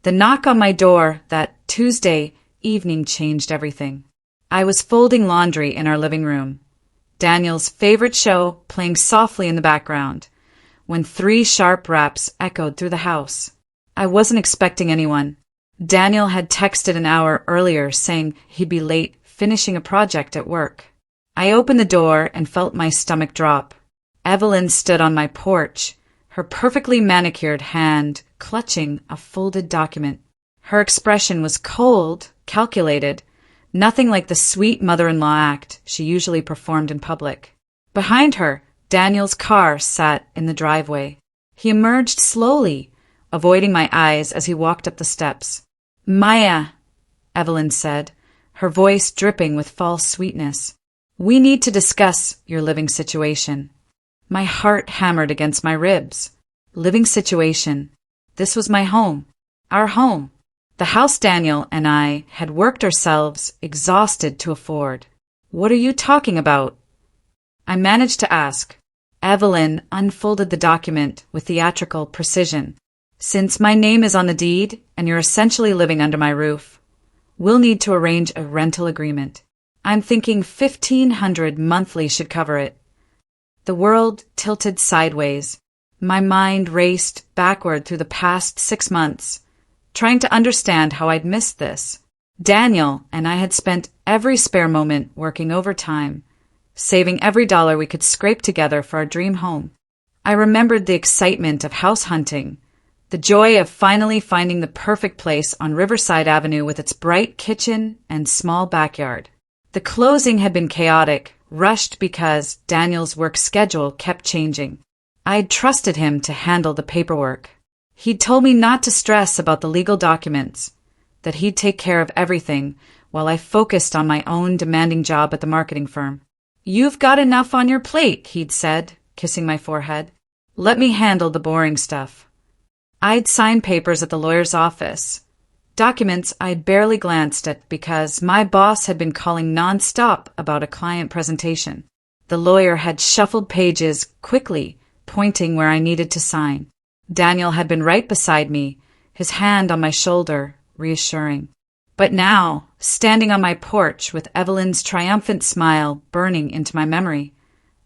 The knock on my door that Tuesday evening changed everything. I was folding laundry in our living room, Daniel's favorite show playing softly in the background, when 3 sharp raps echoed through the house. I wasn't expecting anyone. Daniel had texted an hour earlier saying he'd be late finishing a project at work. I opened the door and felt my stomach drop. Evelyn stood on my porch, her perfectly manicured hand clutching a folded document. Her expression was cold, calculated, nothing like the sweet mother-in-law act she usually performed in public. Behind her, Daniel's car sat in the driveway. He emerged slowly, avoiding my eyes as he walked up the steps. "Maya," Evelyn said, her voice dripping with false sweetness. "We need to discuss your living situation." My heart hammered against my ribs. Living situation. This was my home. Our home. The house Daniel and I had worked ourselves exhausted to afford. "What are you talking about?" I managed to ask. Evelyn unfolded the document with theatrical precision. "Since my name is on the deed and you're essentially living under my roof, we'll need to arrange a rental agreement. I'm thinking $1,500 monthly should cover it." The world tilted sideways. My mind raced backward through the past 6 months, trying to understand how I'd missed this. Daniel and I had spent every spare moment working overtime, saving every dollar we could scrape together for our dream home. I remembered the excitement of house hunting, the joy of finally finding the perfect place on Riverside Avenue with its bright kitchen and small backyard. The closing had been chaotic, rushed because Daniel's work schedule kept changing. I'd trusted him to handle the paperwork. He'd told me not to stress about the legal documents, that he'd take care of everything while I focused on my own demanding job at the marketing firm. "You've got enough on your plate," he'd said, kissing my forehead. "Let me handle the boring stuff." I'd sign papers at the lawyer's office, documents I'd barely glanced at because my boss had been calling nonstop about a client presentation. The lawyer had shuffled pages quickly, pointing where I needed to sign. Daniel had been right beside me, his hand on my shoulder, reassuring. But now, standing on my porch with Evelyn's triumphant smile burning into my memory,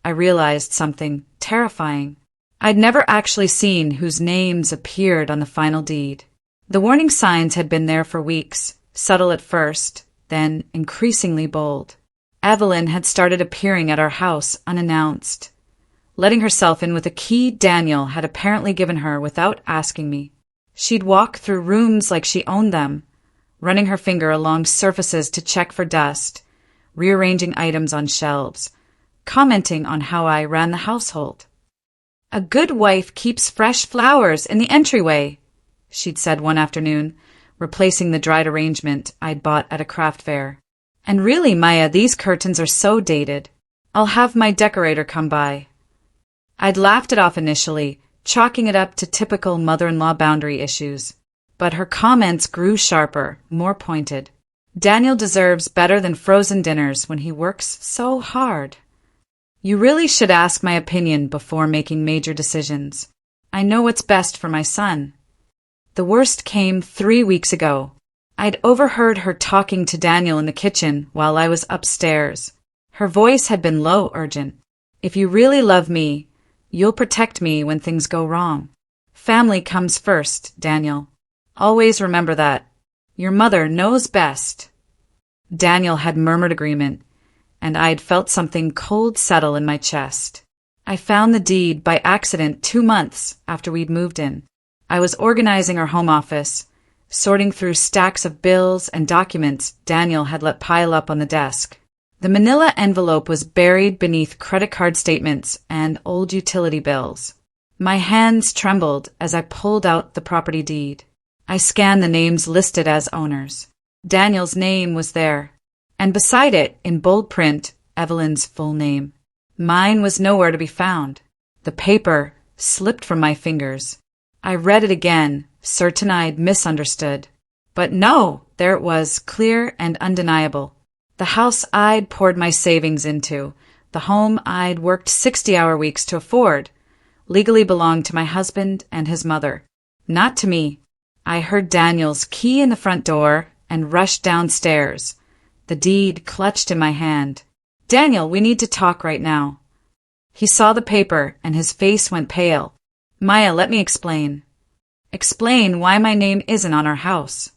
I realized something terrifying. I'd never actually seen whose names appeared on the final deed. The warning signs had been there for weeks, subtle at first, then increasingly bold. Evelyn had started appearing at our house unannounced, letting herself in with a key Daniel had apparently given her without asking me. She'd walk through rooms like she owned them, running her finger along surfaces to check for dust, rearranging items on shelves, commenting on how I ran the household. "A good wife keeps fresh flowers in the entryway," she'd said one afternoon, replacing the dried arrangement I'd bought at a craft fair. "And really, Maya, these curtains are so dated. I'll have my decorator come by." I'd laughed it off initially, chalking it up to typical mother-in-law boundary issues. But her comments grew sharper, more pointed. "Daniel deserves better than frozen dinners when he works so hard. You really should ask my opinion before making major decisions. I know what's best for my son." The worst came 3 weeks ago. I'd overheard her talking to Daniel in the kitchen while I was upstairs. Her voice had been low, urgent. "If you really love me, you'll protect me when things go wrong. Family comes first, Daniel. Always remember that. Your mother knows best." Daniel had murmured agreement, and I'd felt something cold settle in my chest. I found the deed by accident 2 months after we'd moved in. I was organizing our home office, sorting through stacks of bills and documents Daniel had let pile up on the desk. The manila envelope was buried beneath credit card statements and old utility bills. My hands trembled as I pulled out the property deed. I scanned the names listed as owners. Daniel's name was there, and beside it, in bold print, Evelyn's full name. Mine was nowhere to be found. The paper slipped from my fingers. I read it again, certain I'd misunderstood. But no, there it was, clear and undeniable. The house I'd poured my savings into, the home I'd worked 60-hour weeks to afford, legally belonged to my husband and his mother. Not to me. I heard Daniel's key in the front door and rushed downstairs, the deed clutched in my hand. "Daniel, we need to talk right now." He saw the paper and his face went pale. "Maya, let me explain." "Explain why my name isn't on our house."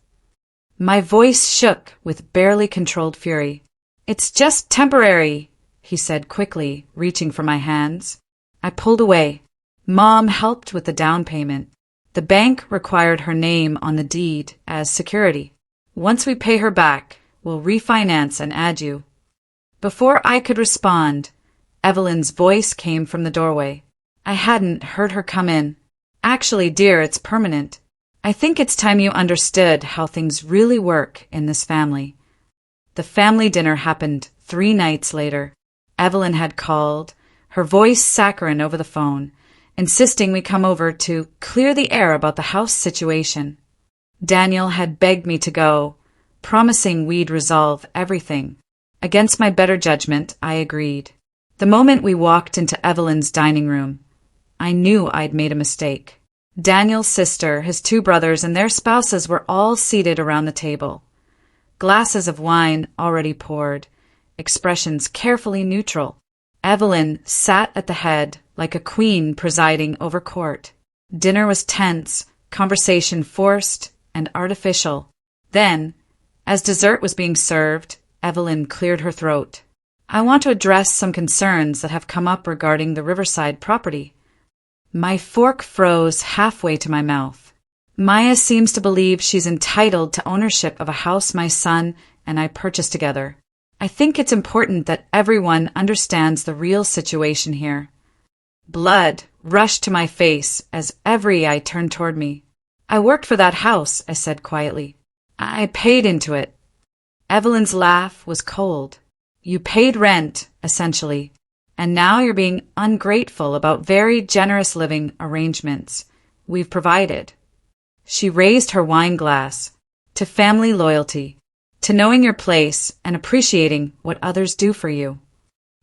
My voice shook with barely controlled fury. "It's just temporary," he said quickly, reaching for my hands. I pulled away. Mom helped with the down payment. The bank required her name on the deed as security. "Once we pay her back, we'll refinance and add you." Before I could respond, Evelyn's voice came from the doorway. I hadn't heard her come in. "Actually, dear, it's permanent. I think it's time you understood how things really work in this family." The family dinner happened 3 nights later. Evelyn had called, her voice saccharine over the phone, insisting we come over to clear the air about the house situation. Daniel had begged me to go, promising we'd resolve everything. Against my better judgment, I agreed. The moment we walked into Evelyn's dining room, I knew I'd made a mistake. Daniel's sister, his 2 brothers, and their spouses were all seated around the table. Glasses of wine already poured, expressions carefully neutral. Evelyn sat at the head like a queen presiding over court. Dinner was tense, conversation forced and artificial. Then, as dessert was being served, Evelyn cleared her throat. "I want to address some concerns that have come up regarding the Riverside property." My fork froze halfway to my mouth. "Maya seems to believe she's entitled to ownership of a house my son and I purchased together. I think it's important that everyone understands the real situation here." Blood rushed to my face as every eye turned toward me. "I worked for that house," I said quietly. "I paid into it." Evelyn's laugh was cold. "You paid rent, essentially. And now you're being ungrateful about very generous living arrangements we've provided." She raised her wine glass. "To family loyalty, to knowing your place and appreciating what others do for you."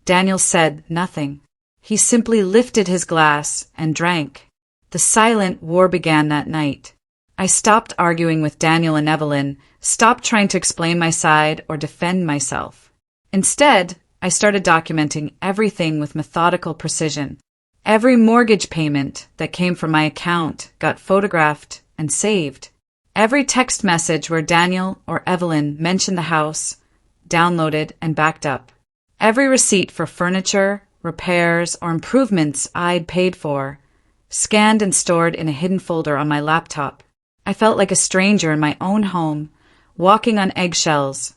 Daniel said nothing. He simply lifted his glass and drank. The silent war began that night. I stopped arguing with Daniel and Evelyn, stopped trying to explain my side or defend myself. Instead, I started documenting everything with methodical precision. Every mortgage payment that came from my account got photographed and saved. Every text message where Daniel or Evelyn mentioned the house, downloaded and backed up. Every receipt for furniture, repairs, or improvements I'd paid for, scanned and stored in a hidden folder on my laptop. I felt like a stranger in my own home, walking on eggshells.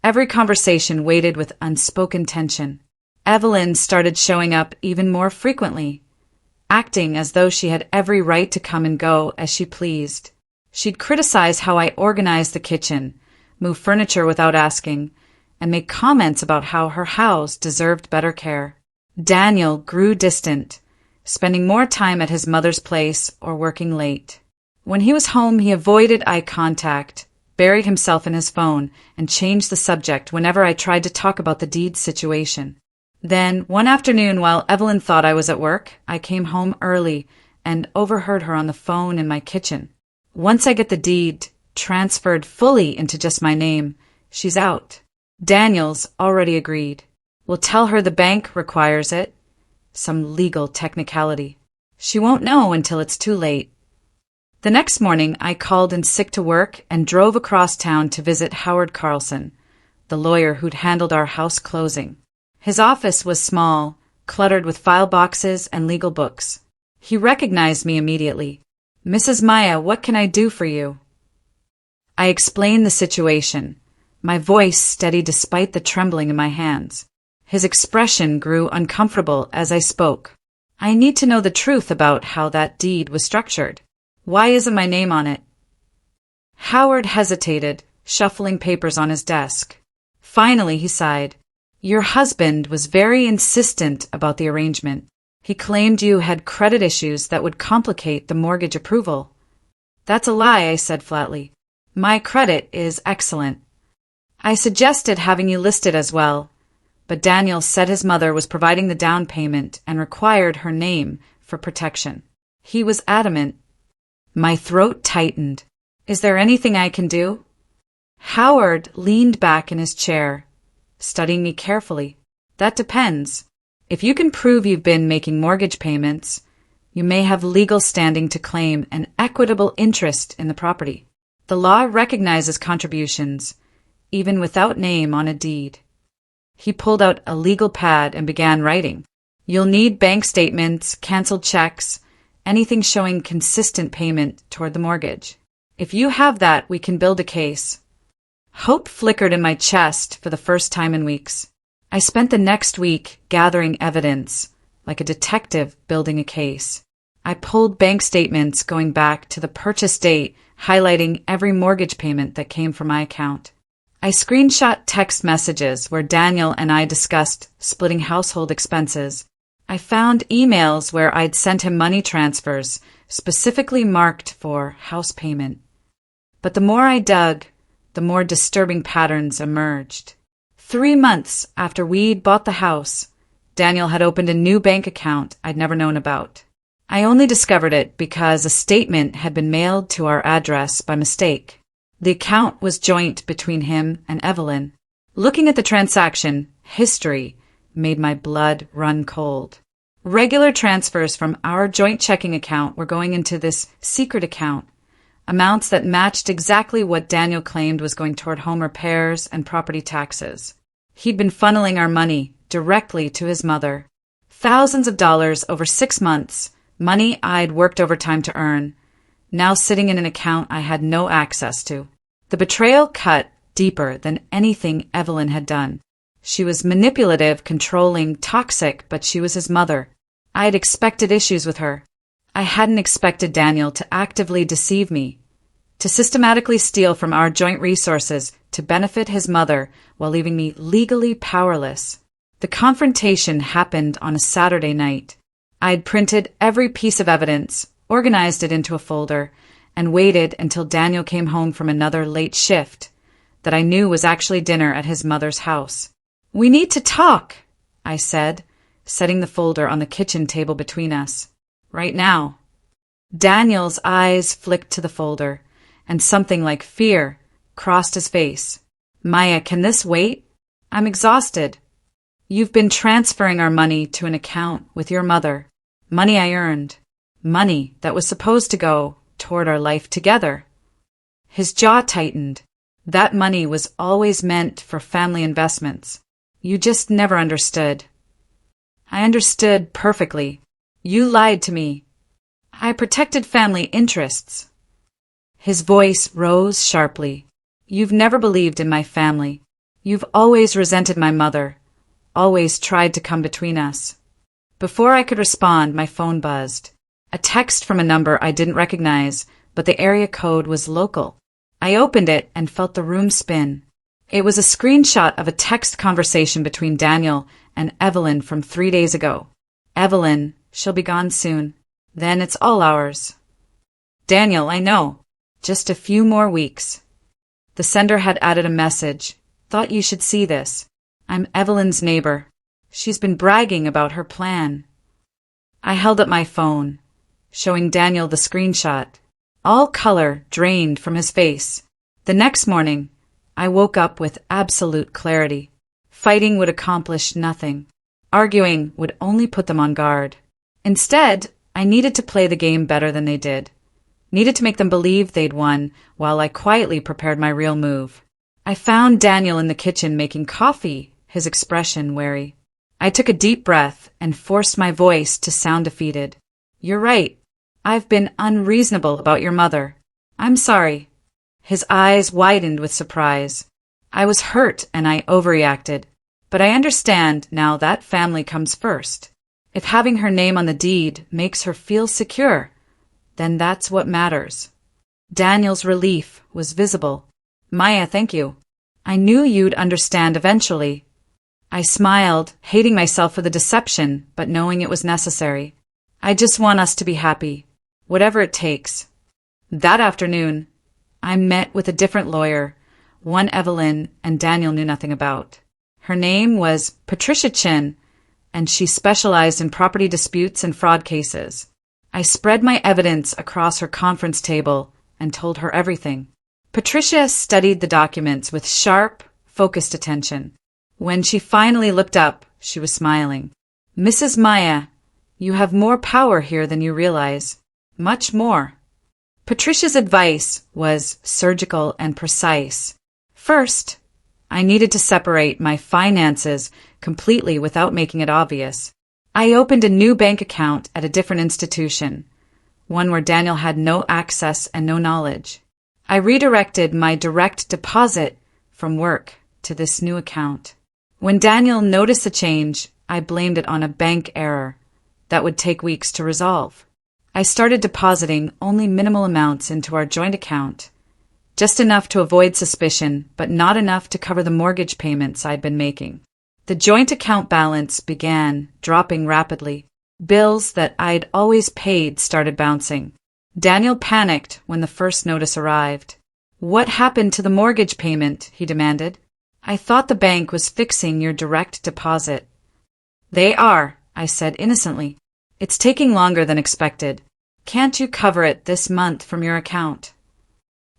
Every conversation waited with unspoken tension. Evelyn started showing up even more frequently, acting as though she had every right to come and go as she pleased. She'd criticize how I organized the kitchen, move furniture without asking, and make comments about how her house deserved better care. Daniel grew distant, spending more time at his mother's place or working late. When he was home, he avoided eye contact, buried himself in his phone, and changed the subject whenever I tried to talk about the deed situation. Then, one afternoon while Evelyn thought I was at work, I came home early and overheard her on the phone in my kitchen. "Once I get the deed transferred fully into just my name, she's out." Daniel's already agreed. "We'll tell her the bank requires it." Some legal technicality. "She won't know until it's too late." The next morning, I called in sick to work and drove across town to visit Howard Carlson, the lawyer who'd handled our house closing. His office was small, cluttered with file boxes and legal books. He recognized me immediately. "Mrs. Maya, what can I do for you?" I explained the situation, my voice steady despite the trembling in my hands. His expression grew uncomfortable as I spoke. "I need to know the truth about how that deed was structured. Why isn't my name on it?" Howard hesitated, shuffling papers on his desk. Finally, he sighed. "Your husband was very insistent about the arrangement. He claimed you had credit issues that would complicate the mortgage approval." "That's a lie," I said flatly. "My credit is excellent. I suggested having you listed as well, but Daniel said his mother was providing the down payment and required her name for protection. He was adamant." My throat tightened. Is there anything I can do? Howard leaned back in his chair, studying me carefully. That depends. If you can prove you've been making mortgage payments, you may have legal standing to claim an equitable interest in the property. The law recognizes contributions, even without name on a deed. He pulled out a legal pad and began writing. You'll need bank statements, canceled checks, anything showing consistent payment toward the mortgage. If you have that, we can build a case. Hope flickered in my chest for the first time in weeks. I spent the next week gathering evidence, like a detective building a case. I pulled bank statements going back to the purchase date, highlighting every mortgage payment that came from my account. I screenshot text messages where Daniel and I discussed splitting household expenses. I found emails where I'd sent him money transfers specifically marked for house payment. But the more I dug, the more disturbing patterns emerged. 3 months after we'd bought the house, Daniel had opened a new bank account I'd never known about. I only discovered it because a statement had been mailed to our address by mistake. The account was joint between him and Evelyn. Looking at the transaction history made my blood run cold. Regular transfers from our joint checking account were going into this secret account, amounts that matched exactly what Daniel claimed was going toward home repairs and property taxes. He'd been funneling our money directly to his mother. Thousands of dollars over 6 months, money I'd worked overtime to earn, now sitting in an account I had no access to. The betrayal cut deeper than anything Evelyn had done. She was manipulative, controlling, toxic, but she was his mother. I had expected issues with her. I hadn't expected Daniel to actively deceive me, to systematically steal from our joint resources to benefit his mother while leaving me legally powerless. The confrontation happened on a Saturday night. I'd printed every piece of evidence, organized it into a folder, and waited until Daniel came home from another late shift that I knew was actually dinner at his mother's house. "We need to talk," I said, setting the folder on the kitchen table between us. "Right now." Daniel's eyes flicked to the folder, and something like fear crossed his face. "Maya, can this wait? I'm exhausted. You've been transferring our money to an account with your mother. Money I earned. Money that was supposed to go toward our life together." His jaw tightened. "That money was always meant for family investments. You just never understood." "I understood perfectly. You lied to me. I protected family interests." His voice rose sharply. "You've never believed in my family. You've always resented my mother, always tried to come between us." Before I could respond, my phone buzzed. A text from a number I didn't recognize, but the area code was local. I opened it and felt the room spin. It was a screenshot of a text conversation between Daniel and Evelyn from 3 days ago. "Evelyn, she'll be gone soon. Then it's all ours." "Daniel, I know. Just a few more weeks." The sender had added a message. "Thought you should see this. I'm Evelyn's neighbor. She's been bragging about her plan." I held up my phone, showing Daniel the screenshot. All color drained from his face. The next morning, I woke up with absolute clarity. Fighting would accomplish nothing. Arguing would only put them on guard. Instead, I needed to play the game better than they did. Needed to make them believe they'd won while I quietly prepared my real move. I found Daniel in the kitchen making coffee, his expression wary. I took a deep breath and forced my voice to sound defeated. "You're right. I've been unreasonable about your mother. I'm sorry." His eyes widened with surprise. I was hurt and I overreacted. But I understand now that family comes first. If having her name on the deed makes her feel secure, then that's what matters. Daniel's relief was visible. "Maya, thank you. I knew you'd understand eventually." I smiled, hating myself for the deception, but knowing it was necessary. "I just want us to be happy, whatever it takes." That afternoon, I met with a different lawyer, one Evelyn and Daniel knew nothing about. Her name was Patricia Chin, and she specialized in property disputes and fraud cases. I spread my evidence across her conference table, and told her everything. Patricia studied the documents with sharp, focused attention. When she finally looked up, she was smiling. "Mrs. Maya, you have more power here than you realize. Much more." Patricia's advice was surgical and precise. First, I needed to separate my finances completely without making it obvious. I opened a new bank account at a different institution, one where Daniel had no access and no knowledge. I redirected my direct deposit from work to this new account. When Daniel noticed the change, I blamed it on a bank error that would take weeks to resolve. I started depositing only minimal amounts into our joint account, just enough to avoid suspicion, but not enough to cover the mortgage payments I'd been making. The joint account balance began dropping rapidly. Bills that I'd always paid started bouncing. Daniel panicked when the first notice arrived. "What happened to the mortgage payment?" he demanded. "I thought the bank was fixing your direct deposit." "They are," I said innocently. "It's taking longer than expected. Can't you cover it this month from your account?"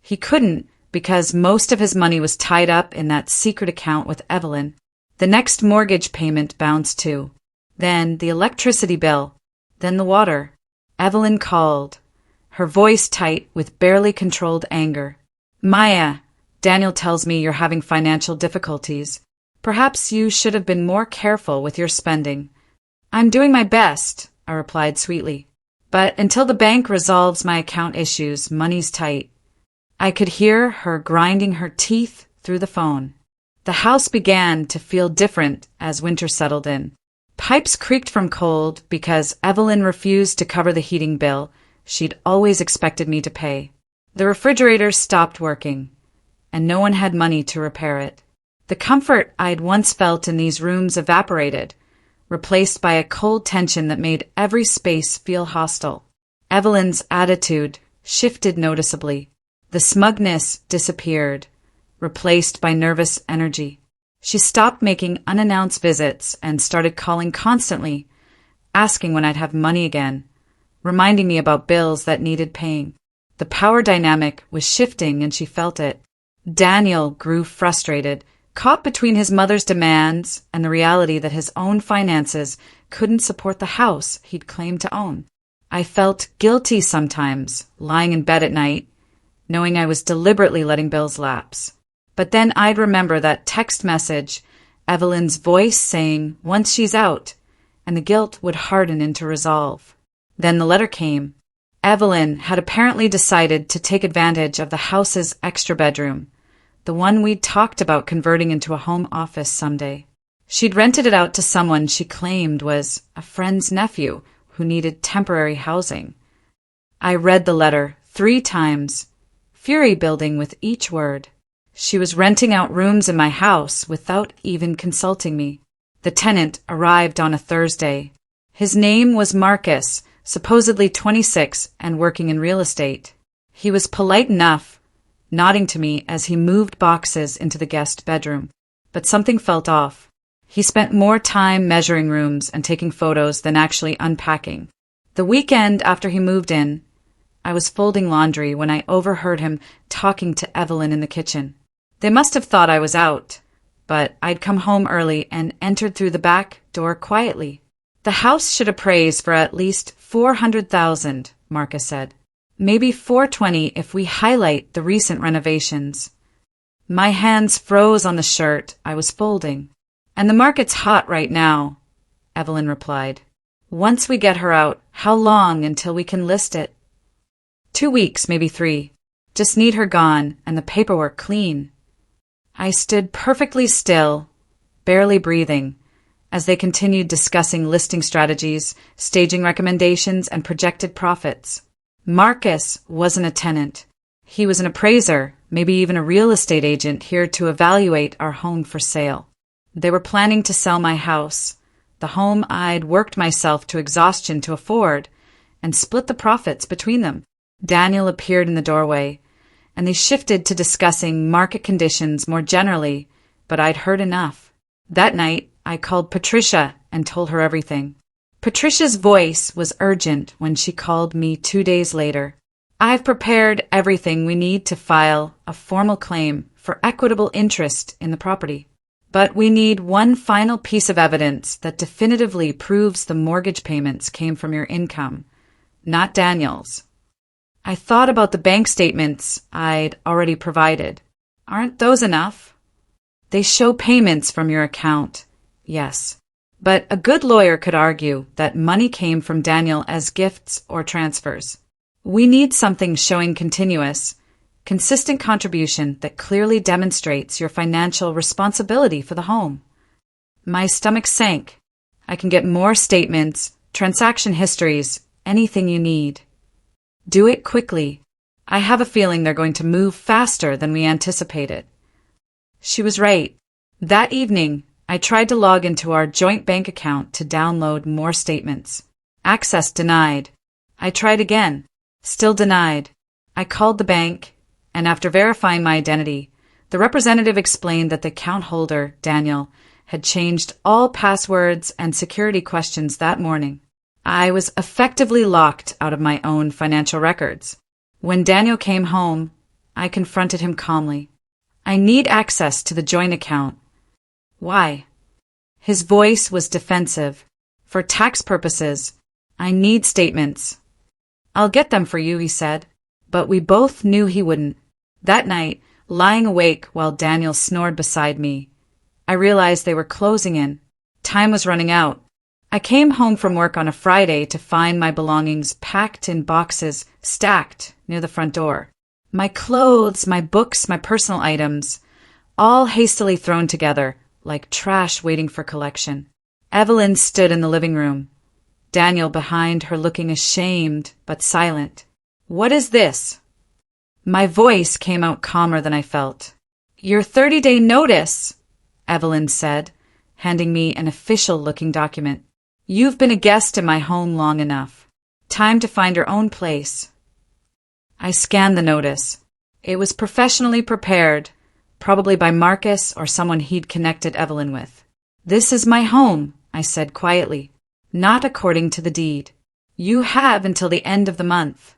He couldn't, because most of his money was tied up in that secret account with Evelyn. The next mortgage payment bounced too. Then the electricity bill. Then the water. Evelyn called, her voice tight with barely controlled anger. "Maya, Daniel tells me you're having financial difficulties. Perhaps you should have been more careful with your spending." "I'm doing my best," I replied sweetly. "But until the bank resolves my account issues, money's tight." I could hear her grinding her teeth through the phone. The house began to feel different as winter settled in. Pipes creaked from cold because Evelyn refused to cover the heating bill she'd always expected me to pay. The refrigerator stopped working, and no one had money to repair it. The comfort I'd once felt in these rooms evaporated, replaced by a cold tension that made every space feel hostile. Evelyn's attitude shifted noticeably. The smugness disappeared, replaced by nervous energy. She stopped making unannounced visits and started calling constantly, asking when I'd have money again, reminding me about bills that needed paying. The power dynamic was shifting and she felt it. Daniel grew frustrated, caught between his mother's demands and the reality that his own finances couldn't support the house he'd claimed to own. I felt guilty sometimes, lying in bed at night, knowing I was deliberately letting bills lapse. But then I'd remember that text message, Evelyn's voice saying, "Once she's out," and the guilt would harden into resolve. Then the letter came. Evelyn had apparently decided to take advantage of the house's extra bedroom, the one we'd talked about converting into a home office someday. She'd rented it out to someone she claimed was a friend's nephew who needed temporary housing. I read the letter 3 times, fury building with each word. She was renting out rooms in my house without even consulting me. The tenant arrived on a Thursday. His name was Marcus, supposedly 26 and working in real estate. He was polite enough, nodding to me as he moved boxes into the guest bedroom. But something felt off. He spent more time measuring rooms and taking photos than actually unpacking. The weekend after he moved in, I was folding laundry when I overheard him talking to Evelyn in the kitchen. They must have thought I was out, but I'd come home early and entered through the back door quietly. "The house should appraise for at least $400,000, Marcus said. "Maybe $420 if we highlight the recent renovations." My hands froze on the shirt I was folding. "And the market's hot right now," Evelyn replied. "Once we get her out, how long until we can list it?" 2 weeks, maybe 3. Just need her gone and the paperwork clean. I stood perfectly still, barely breathing, as they continued discussing listing strategies, staging recommendations, and projected profits. Marcus wasn't a tenant. He was an appraiser, maybe even a real estate agent here to evaluate our home for sale. They were planning to sell my house, the home I'd worked myself to exhaustion to afford, and split the profits between them. Daniel appeared in the doorway, and they shifted to discussing market conditions more generally, but I'd heard enough. That night, I called Patricia and told her everything. Patricia's voice was urgent when she called me 2 days later. I've prepared everything we need to file a formal claim for equitable interest in the property. But we need one final piece of evidence that definitively proves the mortgage payments came from your income, not Daniel's. I thought about the bank statements I'd already provided. Aren't those enough? They show payments from your account, yes. But a good lawyer could argue that money came from Daniel as gifts or transfers. We need something showing continuous, consistent contribution that clearly demonstrates your financial responsibility for the home. My stomach sank. I can get more statements, transaction histories, anything you need. Do it quickly. I have a feeling they're going to move faster than we anticipated. She was right. That evening, I tried to log into our joint bank account to download more statements. Access denied. I tried again. Still denied. I called the bank, and after verifying my identity, the representative explained that the account holder, Daniel, had changed all passwords and security questions that morning. I was effectively locked out of my own financial records. When Daniel came home, I confronted him calmly. I need access to the joint account. Why? His voice was defensive. For tax purposes, I need statements. I'll get them for you, he said, but we both knew he wouldn't. That night, lying awake while Daniel snored beside me, I realized they were closing in. Time was running out. I came home from work on a Friday to find my belongings packed in boxes stacked near the front door. My clothes, my books, my personal items, all hastily thrown together like trash waiting for collection. Evelyn stood in the living room, Daniel behind her looking ashamed but silent. What is this? My voice came out calmer than I felt. Your 30-day notice, Evelyn said, handing me an official-looking document. You've been a guest in my home long enough. Time to find your own place. I scanned the notice. It was professionally prepared, probably by Marcus or someone he'd connected Evelyn with. This is my home, I said quietly. Not according to the deed. You have until the end of the month.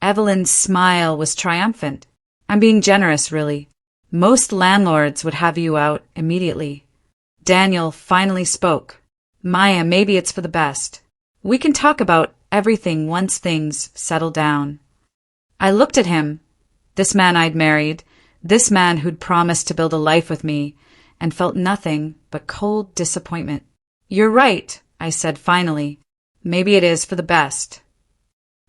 Evelyn's smile was triumphant. I'm being generous, really. Most landlords would have you out immediately. Daniel finally spoke. Maya, maybe it's for the best. We can talk about everything once things settle down. I looked at him, this man I'd married, this man who'd promised to build a life with me, and felt nothing but cold disappointment. You're right, I said finally. Maybe it is for the best.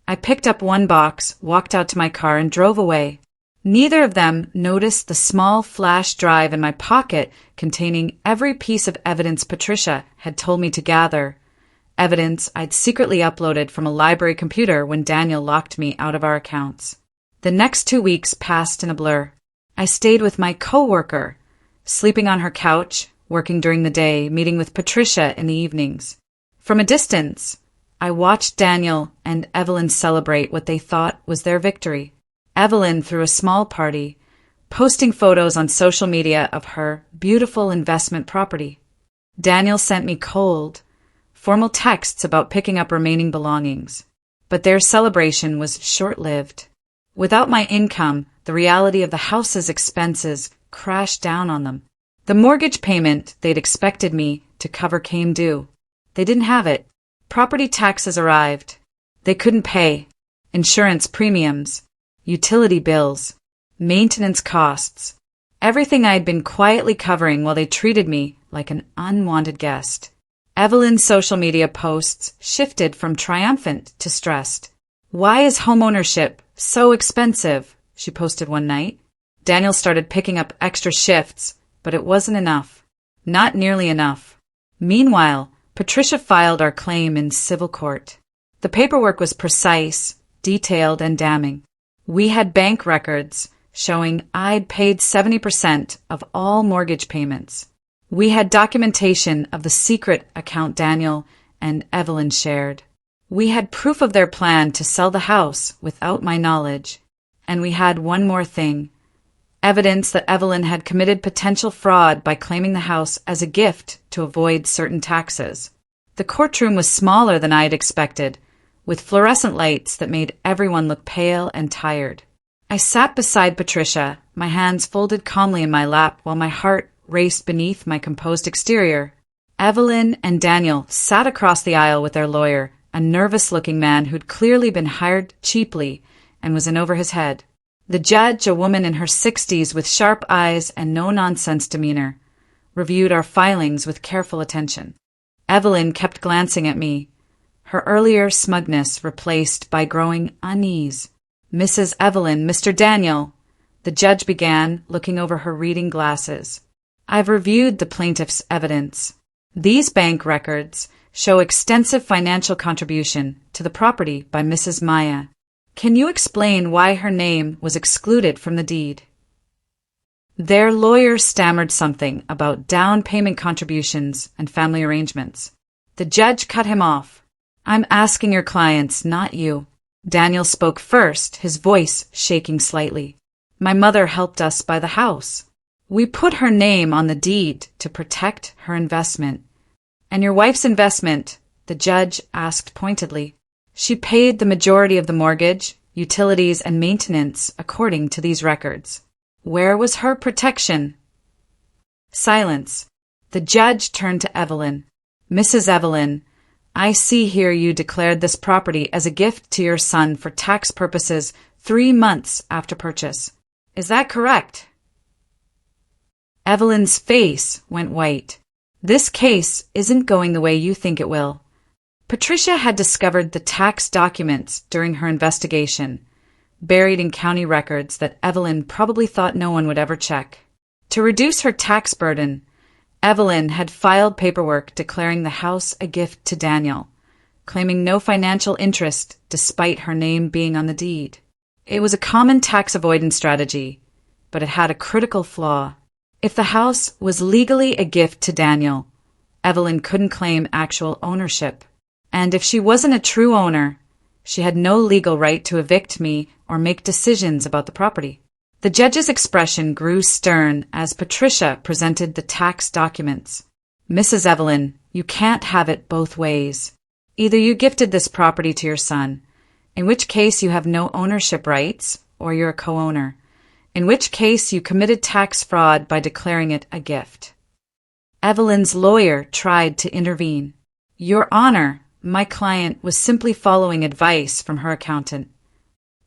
I picked up one box, walked out to my car, and drove away. Neither of them noticed the small flash drive in my pocket containing every piece of evidence Patricia had told me to gather, evidence I'd secretly uploaded from a library computer when Daniel locked me out of our accounts. The next 2 weeks passed in a blur. I stayed with my coworker, sleeping on her couch, working during the day, meeting with Patricia in the evenings. From a distance, I watched Daniel and Evelyn celebrate what they thought was their victory. Evelyn threw a small party, posting photos on social media of her beautiful investment property. Daniel sent me cold, formal texts about picking up remaining belongings. But their celebration was short-lived. Without my income, the reality of the house's expenses crashed down on them. The mortgage payment they'd expected me to cover came due. They didn't have it. Property taxes arrived. They couldn't pay. Insurance premiums, utility bills, maintenance costs, everything I'd been quietly covering while they treated me like an unwanted guest. Evelyn's social media posts shifted from triumphant to stressed. Why is homeownership so expensive? She posted one night. Daniel started picking up extra shifts, but it wasn't enough. Not nearly enough. Meanwhile, Patricia filed our claim in civil court. The paperwork was precise, detailed, and damning. We had bank records showing I'd paid 70% of all mortgage payments. We had documentation of the secret account Daniel and Evelyn shared. We had proof of their plan to sell the house without my knowledge. And we had one more thing. Evidence that Evelyn had committed potential fraud by claiming the house as a gift to avoid certain taxes. The courtroom was smaller than I had expected, with fluorescent lights that made everyone look pale and tired. I sat beside Patricia, my hands folded calmly in my lap while my heart raced beneath my composed exterior. Evelyn and Daniel sat across the aisle with their lawyer, a nervous-looking man who'd clearly been hired cheaply and was in over his head. The judge, a woman in her 60s with sharp eyes and no-nonsense demeanor, reviewed our filings with careful attention. Evelyn kept glancing at me, her earlier smugness replaced by growing unease. Mrs. Evelyn, Mr. Daniel, the judge began, looking over her reading glasses. I've reviewed the plaintiff's evidence. These bank records show extensive financial contribution to the property by Mrs. Maya. Can you explain why her name was excluded from the deed? Their lawyer stammered something about down payment contributions and family arrangements. The judge cut him off. I'm asking your clients, not you. Daniel spoke first, his voice shaking slightly. My mother helped us buy the house. We put her name on the deed to protect her investment. And your wife's investment, the judge asked pointedly. She paid the majority of the mortgage, utilities, and maintenance according to these records. Where was her protection? Silence. The judge turned to Evelyn. Mrs. Evelyn, I see here you declared this property as a gift to your son for tax purposes 3 months after purchase. Is that correct? Evelyn's face went white. This case isn't going the way you think it will. Patricia had discovered the tax documents during her investigation, buried in county records that Evelyn probably thought no one would ever check. To reduce her tax burden, Evelyn had filed paperwork declaring the house a gift to Daniel, claiming no financial interest despite her name being on the deed. It was a common tax avoidance strategy, but it had a critical flaw. If the house was legally a gift to Daniel, Evelyn couldn't claim actual ownership. And if she wasn't a true owner, she had no legal right to evict me or make decisions about the property. The judge's expression grew stern as Patricia presented the tax documents. Mrs. Evelyn, you can't have it both ways. Either you gifted this property to your son, in which case you have no ownership rights, or you're a co-owner, in which case you committed tax fraud by declaring it a gift. Evelyn's lawyer tried to intervene. Your Honor, my client was simply following advice from her accountant.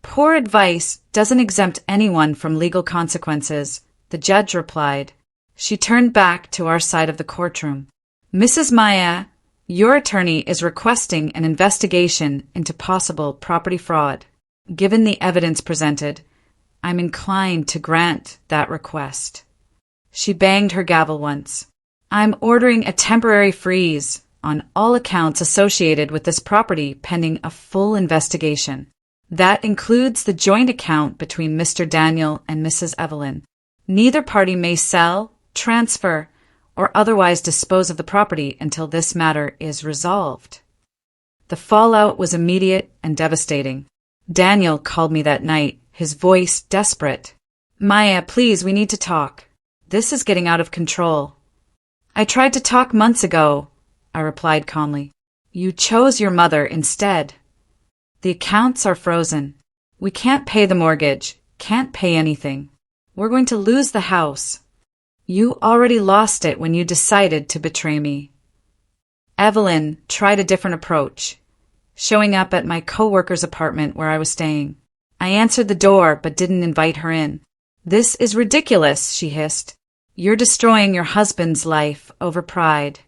Poor advice doesn't exempt anyone from legal consequences, the judge replied. She turned back to our side of the courtroom. Mrs. Maya, your attorney is requesting an investigation into possible property fraud. Given the evidence presented, I'm inclined to grant that request. She banged her gavel once. I'm ordering a temporary freeze on all accounts associated with this property pending a full investigation. That includes the joint account between Mr. Daniel and Mrs. Evelyn. Neither party may sell, transfer, or otherwise dispose of the property until this matter is resolved. The fallout was immediate and devastating. Daniel called me that night, his voice desperate. Maya, please, we need to talk. This is getting out of control. I tried to talk months ago, I replied calmly. You chose your mother instead. The accounts are frozen. We can't pay the mortgage, can't pay anything. We're going to lose the house. You already lost it when you decided to betray me. Evelyn tried a different approach, showing up at my co-worker's apartment where I was staying. I answered the door but didn't invite her in. This is ridiculous, she hissed. You're destroying your husband's life over pride.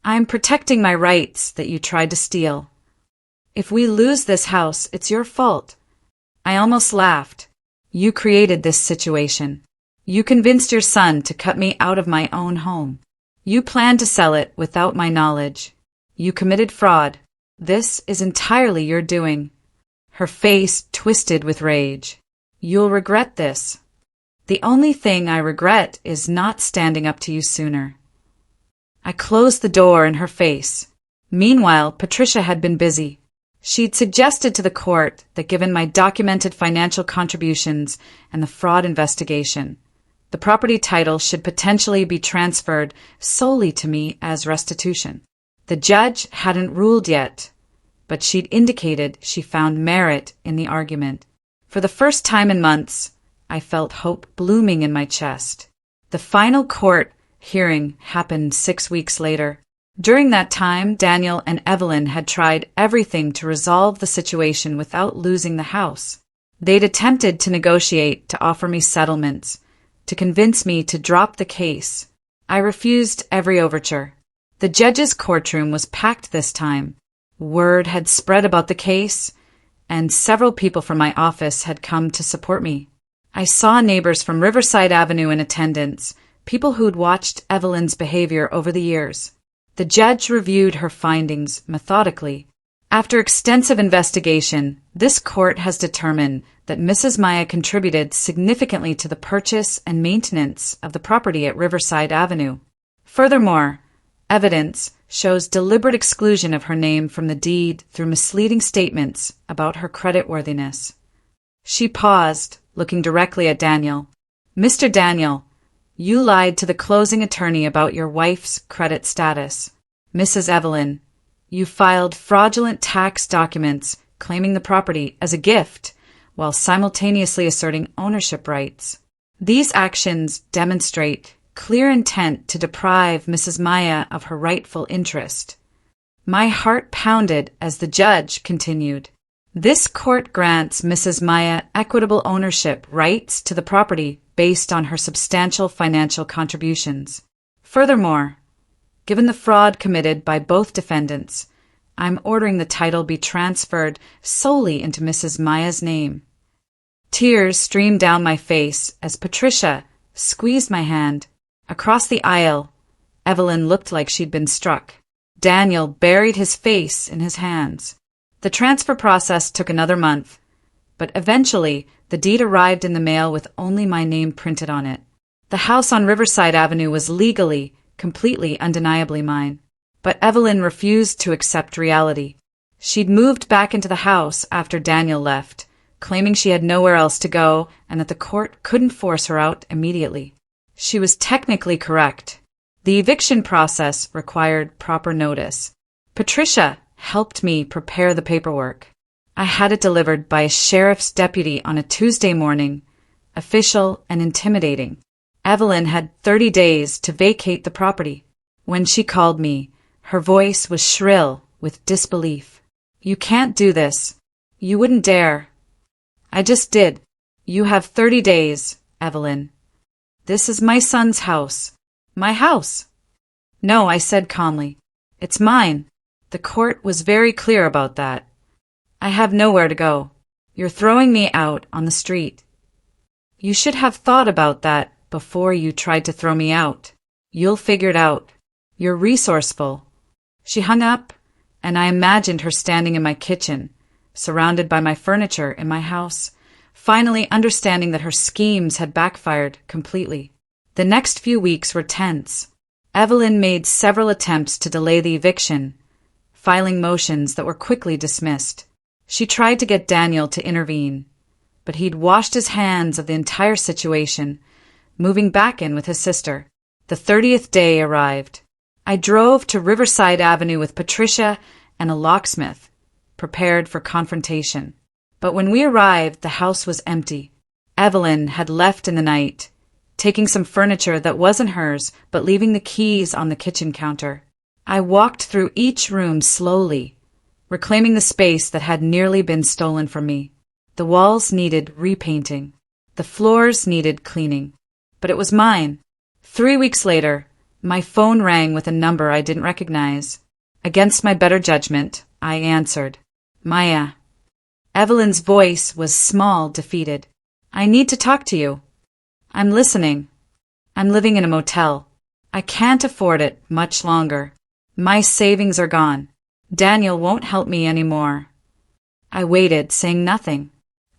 I'm protecting my rights that you tried to steal. If we lose this house, it's your fault. I almost laughed. You created this situation. You convinced your son to cut me out of my own home. You planned to sell it without my knowledge. You committed fraud. This is entirely your doing. Her face twisted with rage. You'll regret this. The only thing I regret is not standing up to you sooner. I closed the door in her face. Meanwhile, Patricia had been busy. She'd suggested to the court that given my documented financial contributions and the fraud investigation, the property title should potentially be transferred solely to me as restitution. The judge hadn't ruled yet, but she'd indicated she found merit in the argument. For the first time in months, I felt hope blooming in my chest. The final court hearing happened 6 weeks later. During that time, Daniel and Evelyn had tried everything to resolve the situation without losing the house. They'd attempted to negotiate to offer me settlements, to convince me to drop the case. I refused every overture. The judge's courtroom was packed this time. Word had spread about the case, and several people from my office had come to support me. I saw neighbors from Riverside Avenue in attendance, people who'd watched Evelyn's behavior over the years. The judge reviewed her findings methodically. After extensive investigation, this court has determined that Mrs. Maya contributed significantly to the purchase and maintenance of the property at Riverside Avenue. Furthermore, evidence shows deliberate exclusion of her name from the deed through misleading statements about her creditworthiness. She paused, looking directly at Daniel. Mr. Daniel, you lied to the closing attorney about your wife's credit status. Mrs. Evelyn, you filed fraudulent tax documents claiming the property as a gift while simultaneously asserting ownership rights. These actions demonstrate clear intent to deprive Mrs. Maya of her rightful interest. My heart pounded as the judge continued. This court grants Mrs. Maya equitable ownership rights to the property based on her substantial financial contributions. Furthermore, given the fraud committed by both defendants, I'm ordering the title be transferred solely into Mrs. Maya's name. Tears streamed down my face as Patricia squeezed my hand. Across the aisle, Evelyn looked like she'd been struck. Daniel buried his face in his hands. The transfer process took another month, but eventually the deed arrived in the mail with only my name printed on it. The house on Riverside Avenue was legally, completely, undeniably mine. But Evelyn refused to accept reality. She'd moved back into the house after Daniel left, claiming she had nowhere else to go and that the court couldn't force her out immediately. She was technically correct. The eviction process required proper notice. Patricia helped me prepare the paperwork. I had it delivered by a sheriff's deputy on a Tuesday morning, official and intimidating. Evelyn had 30 days to vacate the property. When she called me, her voice was shrill with disbelief. You can't do this. You wouldn't dare. I just did. You have 30 days, Evelyn. This is my son's house. My house. No, I said calmly. It's mine. The court was very clear about that. I have nowhere to go. You're throwing me out on the street. You should have thought about that before you tried to throw me out. You'll figure it out. You're resourceful. She hung up, and I imagined her standing in my kitchen, surrounded by my furniture in my house, finally understanding that her schemes had backfired completely. The next few weeks were tense. Evelyn made several attempts to delay the eviction, filing motions that were quickly dismissed. She tried to get Daniel to intervene, but he'd washed his hands of the entire situation, moving back in with his sister. The 30th day arrived. I drove to Riverside Avenue with Patricia and a locksmith, prepared for confrontation. But when we arrived, the house was empty. Evelyn had left in the night, taking some furniture that wasn't hers, but leaving the keys on the kitchen counter. I walked through each room slowly, reclaiming the space that had nearly been stolen from me. The walls needed repainting. The floors needed cleaning. But it was mine. 3 weeks later, my phone rang with a number I didn't recognize. Against my better judgment, I answered. Maya. Evelyn's voice was small, defeated. I need to talk to you. I'm listening. I'm living in a motel. I can't afford it much longer. My savings are gone. Daniel won't help me anymore. I waited, saying nothing.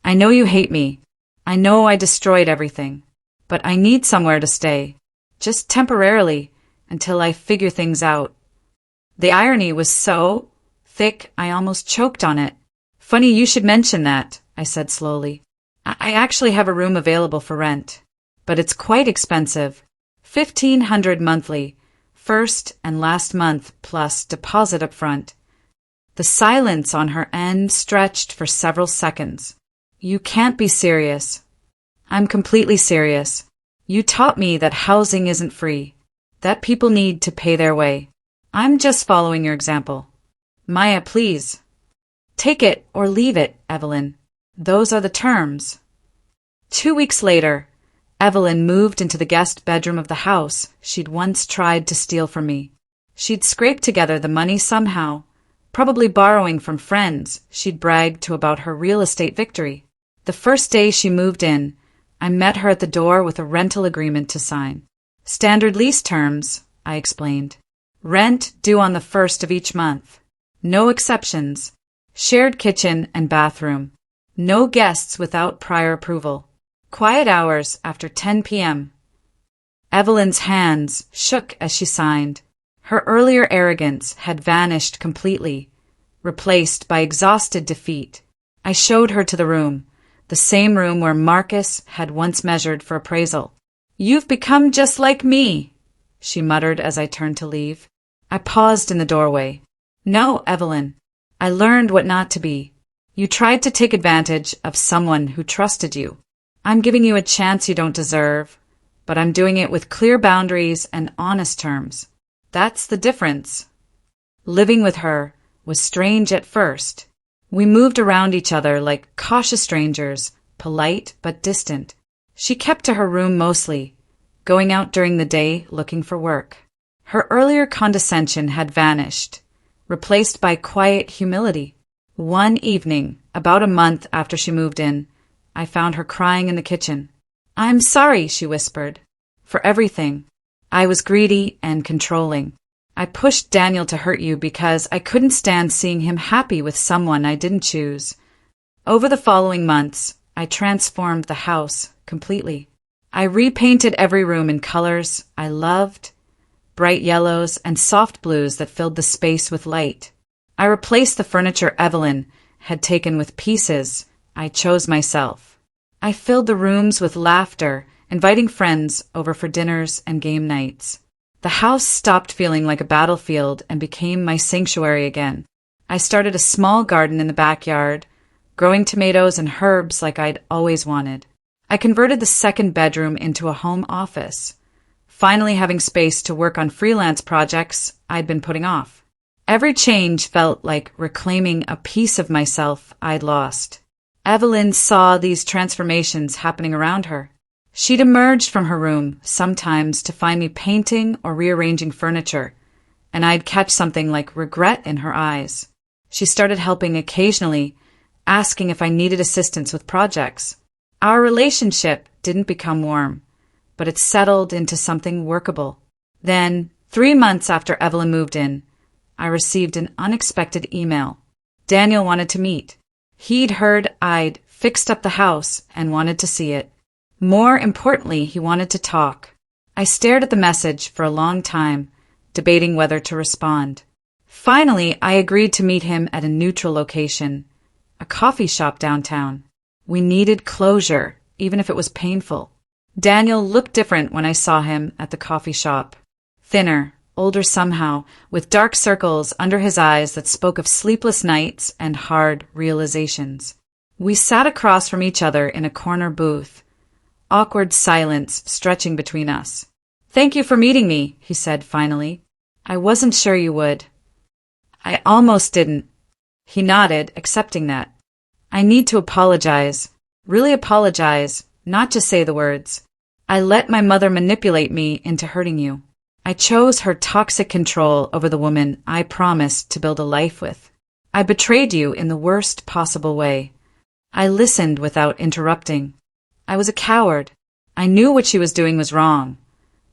I know you hate me. I know I destroyed everything. But I need somewhere to stay. Just temporarily, until I figure things out. The irony was so thick I almost choked on it. Funny you should mention that, I said slowly. I actually have a room available for rent. But it's quite expensive. $1,500 monthly, first and last month plus deposit up front. The silence on her end stretched for several seconds. You can't be serious. I'm completely serious. You taught me that housing isn't free, that people need to pay their way. I'm just following your example. Maya, please. Take it or leave it, Evelyn. Those are the terms. 2 weeks later, Evelyn moved into the guest bedroom of the house she'd once tried to steal from me. She'd scraped together the money somehow, probably borrowing from friends she'd bragged to about her real estate victory. The first day she moved in, I met her at the door with a rental agreement to sign. Standard lease terms, I explained. Rent due on the first of each month. No exceptions. Shared kitchen and bathroom. No guests without prior approval. Quiet hours after 10 p.m. Evelyn's hands shook as she signed. Her earlier arrogance had vanished completely, replaced by exhausted defeat. I showed her to the room, the same room where Marcus had once measured for appraisal. You've become just like me, she muttered as I turned to leave. I paused in the doorway. No, Evelyn. I learned what not to be. You tried to take advantage of someone who trusted you. I'm giving you a chance you don't deserve, but I'm doing it with clear boundaries and honest terms. That's the difference. Living with her was strange at first. We moved around each other like cautious strangers, polite but distant. She kept to her room mostly, going out during the day looking for work. Her earlier condescension had vanished, replaced by quiet humility. One evening, about a month after she moved in, I found her crying in the kitchen. I'm sorry, she whispered, for everything. I was greedy and controlling. I pushed Daniel to hurt you because I couldn't stand seeing him happy with someone I didn't choose. Over the following months, I transformed the house completely. I repainted every room in colors I loved, bright yellows and soft blues that filled the space with light. I replaced the furniture Evelyn had taken with pieces I chose myself. I filled the rooms with laughter, inviting friends over for dinners and game nights. The house stopped feeling like a battlefield and became my sanctuary again. I started a small garden in the backyard, growing tomatoes and herbs like I'd always wanted. I converted the second bedroom into a home office, finally having space to work on freelance projects I'd been putting off. Every change felt like reclaiming a piece of myself I'd lost. Evelyn saw these transformations happening around her. She'd emerged from her room sometimes to find me painting or rearranging furniture, and I'd catch something like regret in her eyes. She started helping occasionally, asking if I needed assistance with projects. Our relationship didn't become warm, but it settled into something workable. Then, 3 months after Evelyn moved in, I received an unexpected email. Daniel wanted to meet. He'd heard I'd fixed up the house and wanted to see it. More importantly, he wanted to talk. I stared at the message for a long time, debating whether to respond. Finally, I agreed to meet him at a neutral location, a coffee shop downtown. We needed closure, even if it was painful. Daniel looked different when I saw him at the coffee shop. Thinner, older somehow, with dark circles under his eyes that spoke of sleepless nights and hard realizations. We sat across from each other in a corner booth, awkward silence stretching between us. Thank you for meeting me, he said finally. I wasn't sure you would. I almost didn't. He nodded, accepting that. I need to apologize. Really apologize, not just say the words. I let my mother manipulate me into hurting you. I chose her toxic control over the woman I promised to build a life with. I betrayed you in the worst possible way. I listened without interrupting. I was a coward. I knew what she was doing was wrong,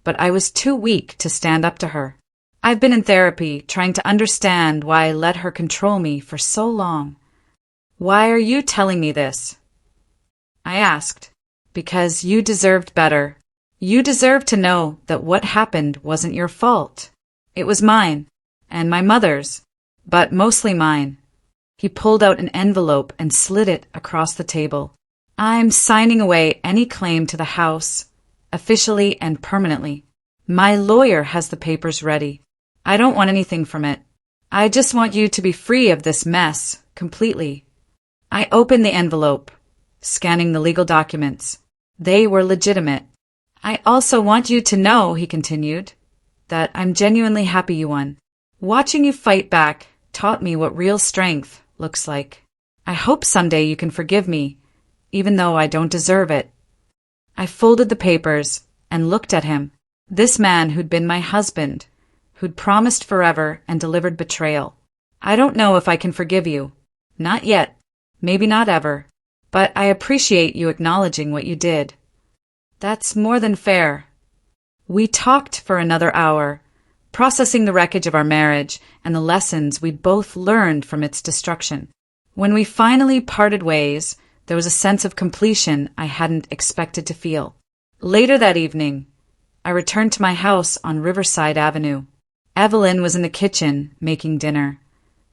but I was too weak to stand up to her. I've been in therapy trying to understand why I let her control me for so long. Why are you telling me this? I asked. Because you deserved better. You deserved to know that what happened wasn't your fault. It was mine, and my mother's, but mostly mine. He pulled out an envelope and slid it across the table. I'm signing away any claim to the house, officially and permanently. My lawyer has the papers ready. I don't want anything from it. I just want you to be free of this mess, completely. I opened the envelope, scanning the legal documents. They were legitimate. I also want you to know, he continued, that I'm genuinely happy you won. Watching you fight back taught me what real strength looks like. I hope someday you can forgive me, even though I don't deserve it. I folded the papers and looked at him. This man who'd been my husband, who'd promised forever and delivered betrayal. I don't know if I can forgive you. Not yet. Maybe not ever. But I appreciate you acknowledging what you did. That's more than fair. We talked for another hour, processing the wreckage of our marriage and the lessons we'd both learned from its destruction. When we finally parted ways, there was a sense of completion I hadn't expected to feel. Later that evening, I returned to my house on Riverside Avenue. Evelyn was in the kitchen making dinner,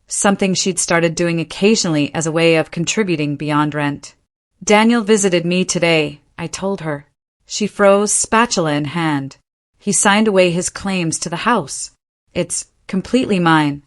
something she'd started doing occasionally as a way of contributing beyond rent. Daniel visited me today, I told her. She froze, spatula in hand. He signed away his claims to the house. It's completely mine.